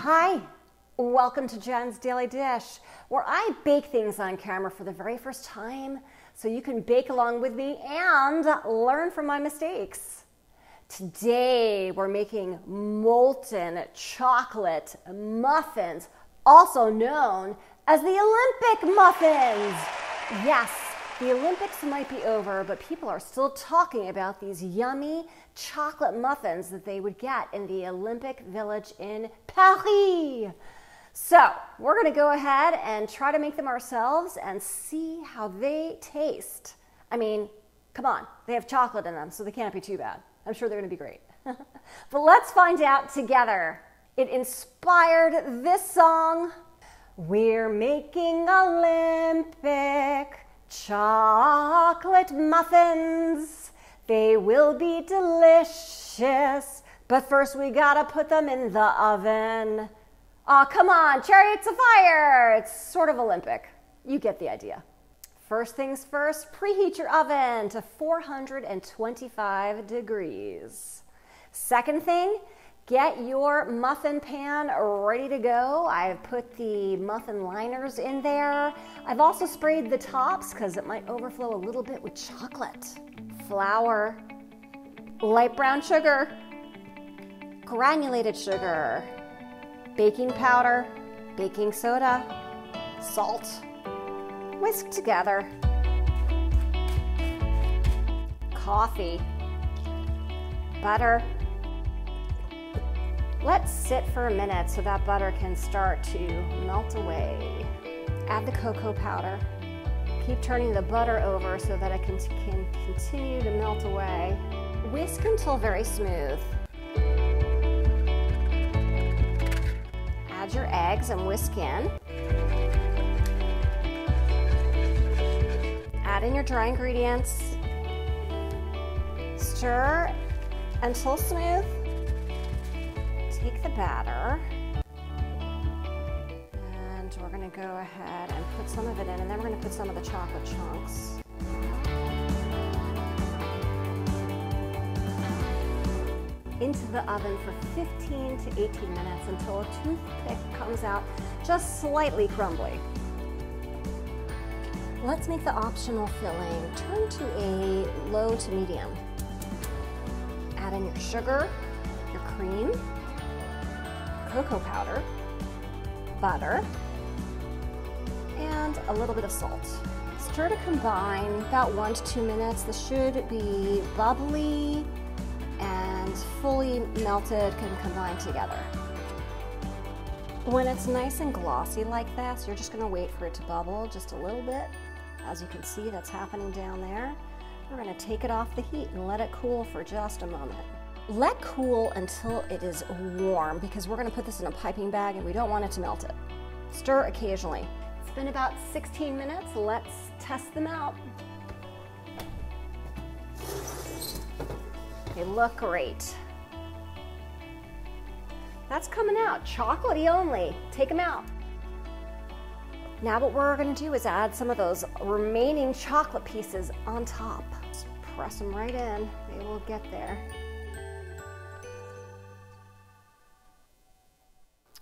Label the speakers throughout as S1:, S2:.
S1: Hi, welcome to Jen's Daily Dish, where I bake things on camera for the very first time so you can bake along with me and learn from my mistakes. Today we're making molten chocolate muffins, also known as the Olympic muffins. Yes, the Olympics might be over, but people are still talking about these yummy chocolate muffins that they would get in the Olympic Village in Paris. So we're going to go ahead and try to make them ourselves and see how they taste. I mean, come on, they have chocolate in them, so they can't be too bad. I'm sure they're going to be great. But let's find out together. It inspired this song. We're making Olympic chocolate muffins. They will be delicious, but first we gotta put them in the oven. Aw, come on, chariots of fire! It's sort of Olympic. You get the idea. First things first, preheat your oven to 425 degrees. Second thing, get your muffin pan ready to go. I've put the muffin liners in there. I've also sprayed the tops because it might overflow a little bit with chocolate. Flour, light brown sugar, granulated sugar, baking powder, baking soda, salt. Whisk together. Coffee, butter. Let's sit for a minute so that butter can start to melt away. Add the cocoa powder. Keep turning the butter over so that it can continue to melt away. Whisk until very smooth. Add your eggs and whisk in. Add in your dry ingredients. Stir until smooth. Take the batter, and we're going to go ahead and put some of it in, and then we're going to put some of the chocolate chunks. Into the oven for 15 to 18 minutes until a toothpick comes out just slightly crumbly. Let's make the optional filling turn to a low to medium. Add in your sugar, your cream, cocoa powder, butter, and a little bit of salt. Stir to combine about 1 to 2 minutes. This should be bubbly and fully melted, can combine together. When it's nice and glossy like this, you're just going to wait for it to bubble just a little bit. As you can see, that's happening down there. We're going to take it off the heat and let it cool for just a moment. Let cool until it is warm, because we're going to put this in a piping bag and we don't want it to melt it. Stir occasionally. It's been about 16 minutes. Let's test them out. They look great. That's coming out. Chocolatey only. Take them out. Now what we're going to do is add some of those remaining chocolate pieces on top. Just press them right in. They will get there.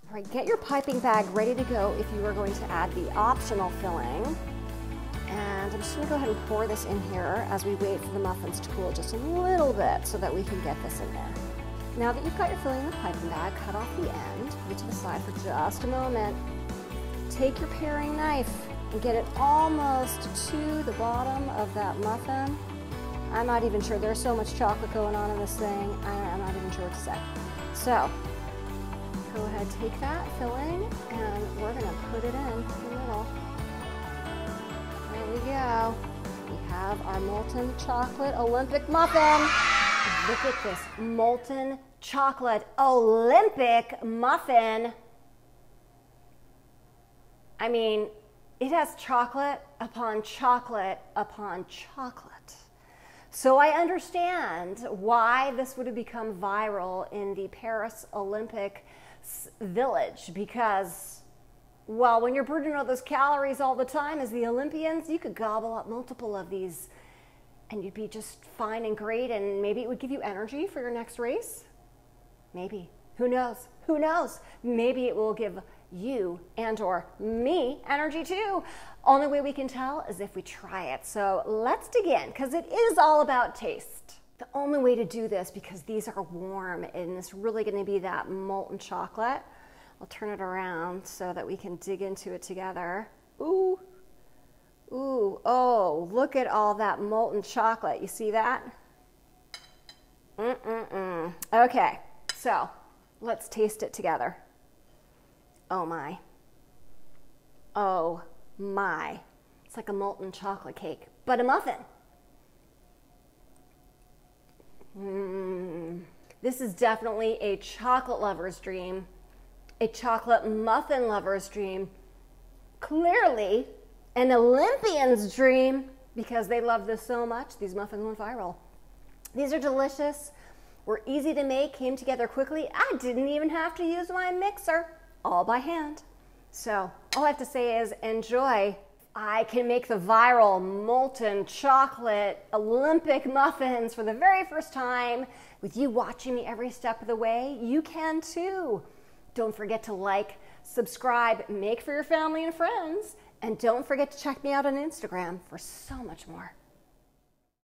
S1: All right, get your piping bag ready to go if you are going to add the optional filling. And I'm just going to go ahead and pour this in here as we wait for the muffins to cool just a little bit so that we can get this in there. Now that you've got your filling in the piping bag, cut off the end, put it to the side for just a moment. Take your paring knife and get it almost to the bottom of that muffin. I'm not even sure. There's so much chocolate going on in this thing. I'm not even sure what to say. So, go ahead, take that filling, and we're going to put it in the middle. There we go. We have our molten chocolate Olympic muffin. Look at this molten chocolate Olympic muffin. I mean, it has chocolate upon chocolate upon chocolate. So I understand why this would have become viral in the Paris Olympic Village, because, well, when you're burning all those calories all the time as the Olympians, you could gobble up multiple of these and you'd be just fine and great, and maybe it would give you energy for your next race. Maybe. Who knows? Who knows? Maybe it will give you and or me energy too. Only way we can tell is if we try it. So let's dig in, because it is all about taste. The only way to do this, because these are warm and it's really going to be that molten chocolate. I'll turn it around so that we can dig into it together. Ooh, ooh, oh, look at all that molten chocolate. You see that? Okay, so let's taste it together. Oh my. Oh my. It's like a molten chocolate cake, but a muffin. This is definitely a chocolate lover's dream, a chocolate muffin lover's dream, clearly an Olympian's dream, because they love this so much. These muffins went viral. These are delicious, were easy to make, came together quickly. I didn't even have to use my mixer, all by hand. So all I have to say is enjoy. I can make the viral molten chocolate Olympic muffins for the very first time with you watching me every step of the way. You can too. Don't forget to like, subscribe, make for your family and friends, and don't forget to check me out on Instagram for so much more.